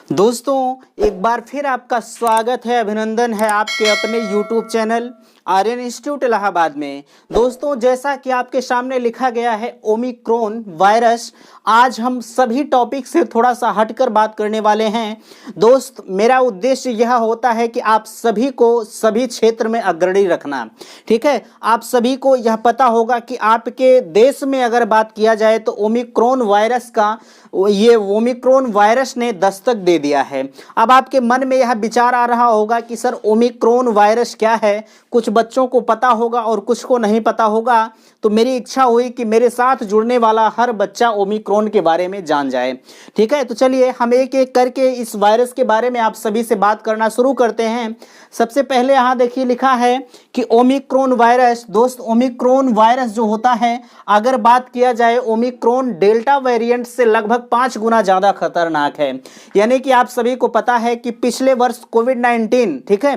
दोस्तों एक बार फिर आपका स्वागत है, अभिनंदन है आपके अपने YouTube channel Aryan institute Allahabad में। दोस्तों जैसा कि आपके सामने लिखा गया है ओमिक्रॉन वायरस, आज हम सभी टॉपिक से थोड़ा सा हटकर बात करने वाले हैं। दोस्त मेरा उद्देश्य यह होता है कि आप सभी को सभी क्षेत्र में अग्रणी रखना, ठीक है। आप सभी को यह पता होगा कि आपके देश में अगर बात किया जाए तो ओमिक्रॉन वायरस का ये ओमिक्रॉन वायरस ने दस्तक दे दिया है। अब आपके मन में यह विचार आ रहा होगा कि सर ओमिक्रॉन वायरस क्या है, कुछ बच्चों को पता होगा और कुछ को नहीं पता होगा। तो मेरी इच्छा हुई कि मेरे साथ जुड़ने वाला हर बच्चा ओमिक्रॉन के बारे में जान जाए, ठीक है। तो चलिए हम एक एक करके इस वायरस के बारे में आप सभी से बात करना शुरू करते हैं। सबसे पहले यहाँ देखिए लिखा है कि ओमिक्रॉन वायरस। दोस्त ओमिक्रॉन वायरस जो होता है, अगर बात किया जाए ओमिक्रॉन डेल्टा वेरिएंट से लगभग 5 गुना ज़्यादा खतरनाक है। यानी कि आप सभी को पता है कि पिछले वर्ष कोविड-19, ठीक है,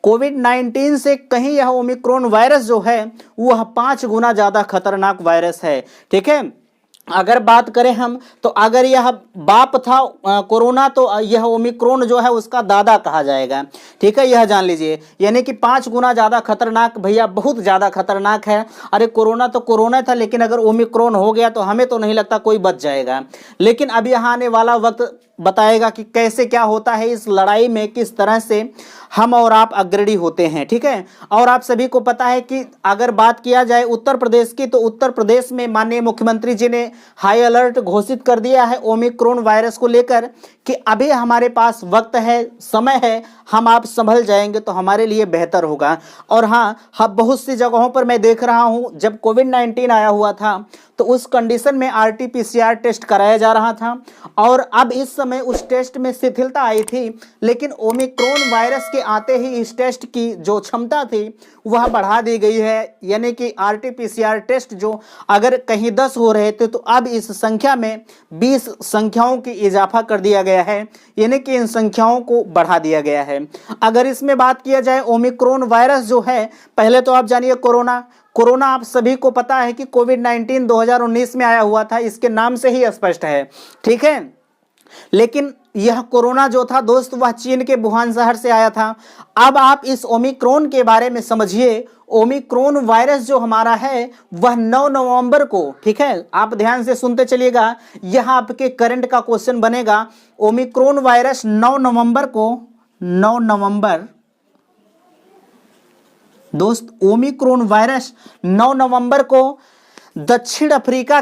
कोविड-19 से कहीं यह ओमिक्रॉन वायरस जो है वह 5 गुना ज़्यादा खतरनाक वायरस है, ठीक है। अगर बात करें हम तो अगर यह बाप था कोरोना, तो यह ओमिक्रॉन जो है उसका दादा कहा जाएगा, ठीक है, यह जान लीजिए। यानी कि 5 गुना ज़्यादा खतरनाक, भैया बहुत ज़्यादा खतरनाक है। अरे कोरोना तो कोरोना था, लेकिन अगर ओमिक्रॉन हो गया तो हमें तो नहीं लगता कोई बच जाएगा। लेकिन अब यहाँ आने वाला वक्त बताएगा कि कैसे क्या होता है इस लड़ाई में, किस तरह से हम और आप अग्रणी होते हैं, ठीक है। और आप सभी को पता है कि अगर बात किया जाए उत्तर प्रदेश की, तो उत्तर प्रदेश में माननीय मुख्यमंत्री जी ने हाई अलर्ट घोषित कर दिया है ओमिक्रॉन वायरस को लेकर कि अभी हमारे पास वक्त है, समय है, हम आप संभल जाएंगे तो हमारे लिए बेहतर होगा। और हाँ, बहुत सी जगहों पर मैं देख रहा हूँ, जब कोविड-19 आया हुआ था तो उस कंडीशन में RT-PCR टेस्ट कराया जा रहा था, और अब इस समय उस टेस्ट में शिथिलता आई थी। लेकिन ओमिक्रॉन वायरस के आते ही इस टेस्ट की जो क्षमता थी वह बढ़ा दी गई है। यानी कि RT-PCR टेस्ट जो अगर कहीं 10 हो रहे थे, तो अब इस संख्या में 20 संख्याओं की इजाफा कर दिया गया है। यानी कि इन संख्याओं को बढ़ा दिया गया है। अगर इसमें बात किया जाए ओमिक्रॉन वायरस जो है, पहले तो आप जानिए कोरोना आप सभी को पता है कि कोविड-19 2019 में आया हुआ था, इसके नाम से ही स्पष्ट है, ठीक है। लेकिन यह कोरोना जो था दोस्त, वह चीन के वुहान शहर से आया था। अब आप इस ओमिक्रॉन के बारे में समझिए। ओमिक्रॉन वायरस जो हमारा है वह 9 नवंबर को, ठीक है, आप ध्यान से सुनते चलिएगा, यह आपके करंट का क्वेश्चन बनेगा। ओमिक्रॉन वायरस 9 नवंबर दोस्त, ओमिक्रॉन वायरस 9 नवंबर को दक्षिण अफ्रीका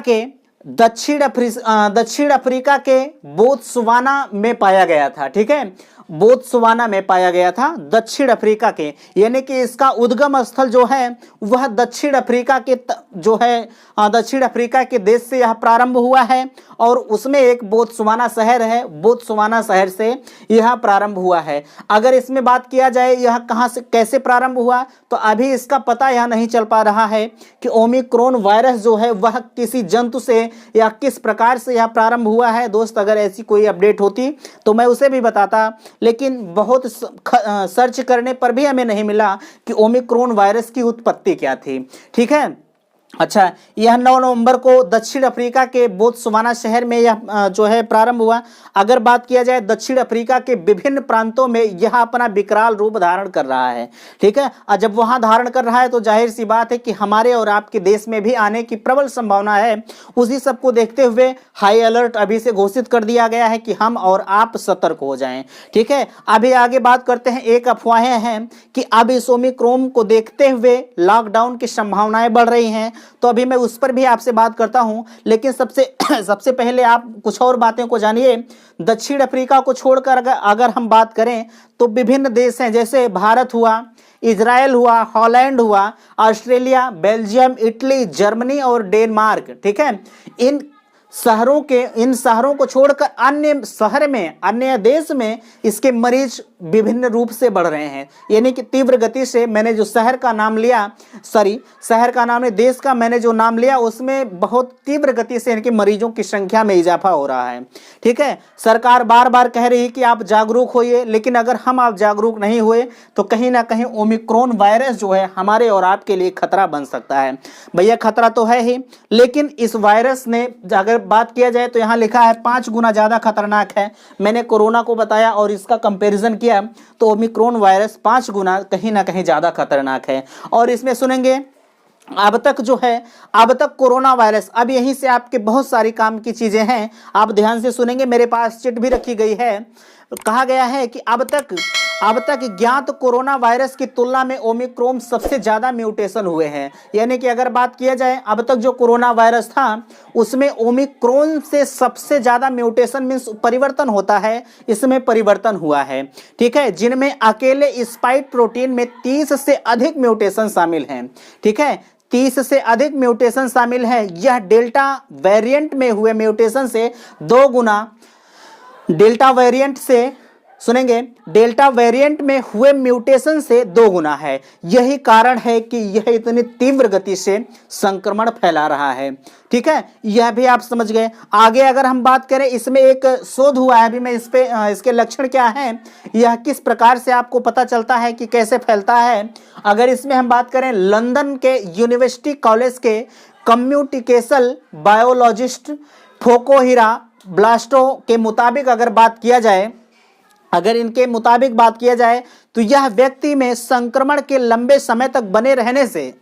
के बोत्सवाना में पाया गया था, ठीक है, बोत्सवाना में पाया गया था, दक्षिण अफ्रीका के। यानी कि इसका उद्गम स्थल जो है वह दक्षिण अफ्रीका के जो है दक्षिण अफ्रीका के देश से यह प्रारंभ हुआ है, और उसमें एक बोत्सवाना शहर है, बोत्सवाना शहर से यह प्रारंभ हुआ है। अगर इसमें बात किया जाए यह कहाँ से कैसे प्रारंभ हुआ, तो अभी इसका पता यह नहीं चल पा रहा है कि ओमिक्रॉन वायरस जो है वह किसी जंतु से या किस प्रकार से यह प्रारंभ हुआ है। दोस्त अगर ऐसी कोई अपडेट होती तो मैं उसे भी बताता, लेकिन बहुत सर्च करने पर भी हमें नहीं मिला कि ओमिक्रॉन वायरस की उत्पत्ति क्या थी, ठीक है। अच्छा, यह 9 नवंबर को दक्षिण अफ्रीका के बोत्सवाना शहर में यह जो है प्रारंभ हुआ। अगर बात किया जाए दक्षिण अफ्रीका के विभिन्न प्रांतों में यह अपना विकराल रूप धारण कर रहा है, ठीक है। और जब वहां धारण कर रहा है तो जाहिर सी बात है कि हमारे और आपके देश में भी आने की प्रबल संभावना है। उसी सब को देखते हुए हाई अलर्ट अभी से घोषित कर दिया गया है कि हम और आप सतर्क हो जाएं, ठीक है। अभी आगे बात करते हैं। एक अफवाहें हैं कि अब इस ओमिक्रॉन को देखते हुए लॉकडाउन की संभावनाएं बढ़ रही हैं, तो अभी मैं उस पर भी आपसे बात करता हूं। लेकिन सबसे पहले आप कुछ और बातें को जानिए। दक्षिण अफ्रीका को छोड़कर अगर हम बात करें तो विभिन्न देश हैं, जैसे भारत हुआ, इजराइल हुआ, हॉलैंड हुआ, ऑस्ट्रेलिया, बेल्जियम, इटली, जर्मनी और डेनमार्क, ठीक है। इन शहरों को छोड़कर अन्य देश में इसके मरीज विभिन्न रूप से बढ़ रहे हैं। यानी कि तीव्र गति से, मैंने जो शहर का नाम नहीं, देश का मैंने जो नाम लिया, उसमें बहुत तीव्र गति से इनके मरीजों की संख्या में इजाफा हो रहा है, ठीक है। सरकार बार बार कह रही है कि आप जागरूक होइए, लेकिन अगर आप जागरूक नहीं हुए तो कहीं ना कहीं ओमिक्रॉन वायरस जो है हमारे और आपके लिए खतरा बन सकता है। भैया खतरा तो है ही, लेकिन इस वायरस ने, अगर बात किया जाए तो यहाँ लिखा है 5 गुना ज़्यादा खतरनाक है। मैंने कोरोना को बताया और इसका कंपैरिजन किया तो ओमिक्रॉन वायरस 5 गुना कहीं ना कहीं ज़्यादा खतरनाक है। और इसमें सुनेंगे अब तक जो है, अब तक कोरोना वायरस, अब यहीं से आपके बहुत सारी काम की चीज़ें हैं, आप ध्यान से सुनेंगे। मेरे पास चिट भी रखी गई है। कहा गया है कि अब तक ज्ञात कोरोना वायरस की तुलना में ओमिक्रॉन सबसे ज़्यादा म्यूटेशन हुए हैं। यानी कि अगर बात किया जाए अब तक जो कोरोना वायरस था उसमें ओमिक्रॉन से सबसे ज़्यादा म्यूटेशन मीन्स परिवर्तन होता है, इसमें परिवर्तन हुआ है। ठीक है, जिनमें अकेले स्पाइक प्रोटीन में 30 से अधिक म्यूटेशन शामिल हैं। ठीक है, 30 से अधिक म्यूटेशन शामिल है। यह डेल्टा वेरिएंट में हुए म्यूटेशन से 2 गुना, डेल्टा वेरिएंट से सुनेंगे, डेल्टा वेरिएंट में हुए म्यूटेशन से 2 गुना है। यही कारण है कि यह इतनी तीव्र गति से संक्रमण फैला रहा है। ठीक है, यह भी आप समझ गए। आगे अगर हम बात करें, इसमें एक शोध हुआ है, अभी मैं इस पे इसके लक्षण क्या हैं, यह किस प्रकार से आपको पता चलता है कि कैसे फैलता है। अगर इसमें हम बात करें, लंदन के यूनिवर्सिटी कॉलेज के कम्युनिकेशन बायोलॉजिस्ट फोकोहिरा ब्लास्टो के मुताबिक अगर बात किया जाए, अगर इनके मुताबिक बात किया जाए तो यह व्यक्ति में संक्रमण के लंबे समय तक बने रहने से,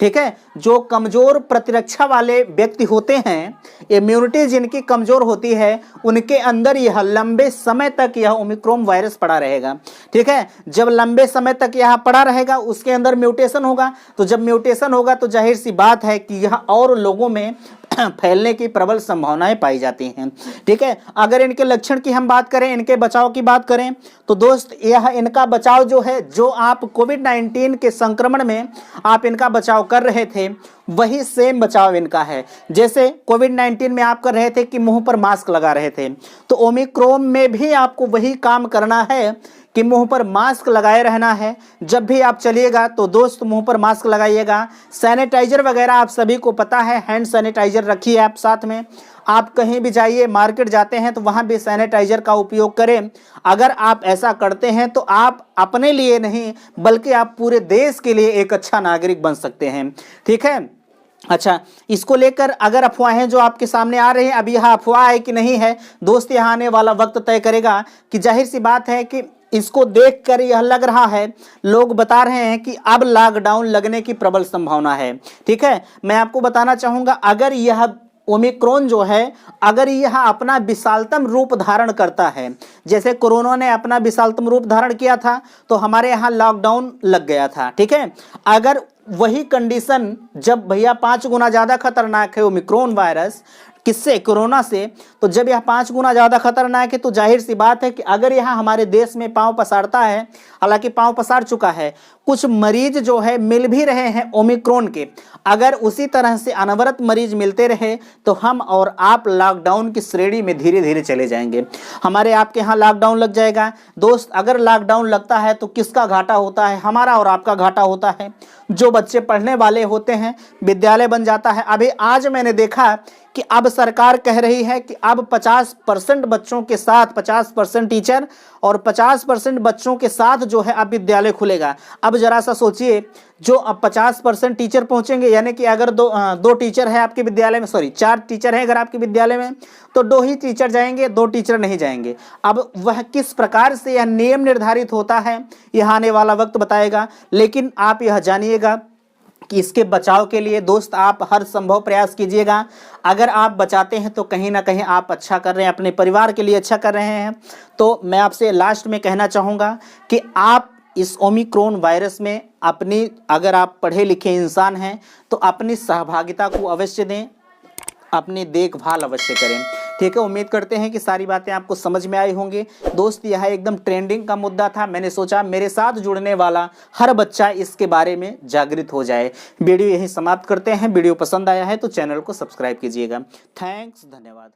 ठीक है, जो कमजोर प्रतिरक्षा वाले व्यक्ति होते हैं, इम्यूनिटी जिनकी कमजोर होती है, उनके अंदर यह लंबे समय तक यह ओमिक्रॉन वायरस पड़ा रहेगा। ठीक है, जब लंबे समय तक यह पड़ा रहेगा उसके अंदर म्यूटेशन होगा, तो जब म्यूटेशन होगा तो जाहिर सी बात है कि यह और लोगों में फैलने की प्रबल संभावनाएं पाई जाती हैं। ठीक है, अगर इनके लक्षण की हम बात करें, इनके बचाव की बात करें तो दोस्त यह इनका बचाव जो है, जो आप कोविड-19 के संक्रमण में आप इनका बचाव कर रहे थे वही सेम बचाव इनका है। जैसे कोविड-19 में आप कर रहे थे कि मुंह पर मास्क लगा रहे थे, तो ओमिक्रॉन में भी आपको वही काम करना है कि मुंह पर मास्क लगाए रहना है। जब भी आप चलिएगा तो दोस्त मुंह पर मास्क लगाइएगा। सैनिटाइजर वगैरह आप सभी को पता है, हैंड सैनिटाइजर रखिए आप साथ में। आप कहीं भी जाइए, मार्केट जाते हैं तो वहाँ भी सैनिटाइजर का उपयोग करें। अगर आप ऐसा करते हैं तो आप अपने लिए नहीं बल्कि आप पूरे देश के लिए एक अच्छा नागरिक बन सकते हैं। ठीक है, अच्छा, इसको लेकर अगर अफवाहें जो आपके सामने आ रही हैं, अब यह अफवाह है कि नहीं है दोस्त, यहाँ आने वाला वक्त तय करेगा। कि जाहिर सी बात है कि इसको देखकर यह लग रहा है, लोग बता रहे हैं कि अब लॉकडाउन लगने की प्रबल संभावना है। ठीक है, मैं आपको बताना चाहूँगा, अगर यह ओमिक्रॉन जो है, अगर यह अपना विशालतम रूप धारण करता है, जैसे कोरोना ने अपना विशालतम रूप धारण किया था तो हमारे यहाँ लॉकडाउन लग गया था। ठीक है, अगर वही कंडीशन, जब भैया 5 गुना ज़्यादा खतरनाक है ओमिक्रॉन वायरस किससे, कोरोना से, तो जब यह 5 गुना ज़्यादा खतरनाक है तो जाहिर सी बात है कि अगर यह हमारे देश में पांव पसारता है, हालांकि पांव पसार चुका है, कुछ मरीज जो है मिल भी रहे हैं ओमिक्रॉन के, अगर उसी तरह से अनवरत मरीज मिलते रहे तो हम और आप लॉकडाउन की श्रेणी में धीरे धीरे चले जाएंगे। हमारे आपके यहाँ लॉकडाउन लग जाएगा। दोस्त, अगर लॉकडाउन लगता है तो किसका घाटा होता है? हमारा और आपका घाटा होता है। जो बच्चे पढ़ने वाले होते हैं, विद्यालय बंद जाता है। अभी आज मैंने देखा कि अब सरकार कह रही है कि अब 50% बच्चों के साथ, 50% टीचर और 50% बच्चों के साथ जो है अब विद्यालय खुलेगा। अब जरा सा सोचिए, जो अब 50% टीचर पहुंचेंगे, यानी कि अगर दो टीचर है आपके विद्यालय में, सॉरी 4 टीचर हैं अगर आपके विद्यालय में, तो 2 ही टीचर जाएंगे, 2 टीचर नहीं जाएंगे। अब वह किस प्रकार से यह नियम निर्धारित होता है, यह आने वाला वक्त बताएगा। लेकिन आप यह जानिएगा कि इसके बचाव के लिए दोस्त आप हर संभव प्रयास कीजिएगा। अगर आप बचाते हैं तो कहीं ना कहीं आप अच्छा कर रहे हैं, अपने परिवार के लिए अच्छा कर रहे हैं। तो मैं आपसे लास्ट में कहना चाहूँगा कि आप इस ओमिक्रॉन वायरस में अपनी, अगर आप पढ़े लिखे इंसान हैं तो अपनी सहभागिता को अवश्य दें, अपनी देखभाल अवश्य करें। ठीक है, उम्मीद करते हैं कि सारी बातें आपको समझ में आई होंगी। दोस्त, यह एकदम ट्रेंडिंग का मुद्दा था, मैंने सोचा मेरे साथ जुड़ने वाला हर बच्चा इसके बारे में जागृत हो जाए। वीडियो यहीं समाप्त करते हैं। वीडियो पसंद आया है तो चैनल को सब्सक्राइब कीजिएगा। थैंक्स, धन्यवाद।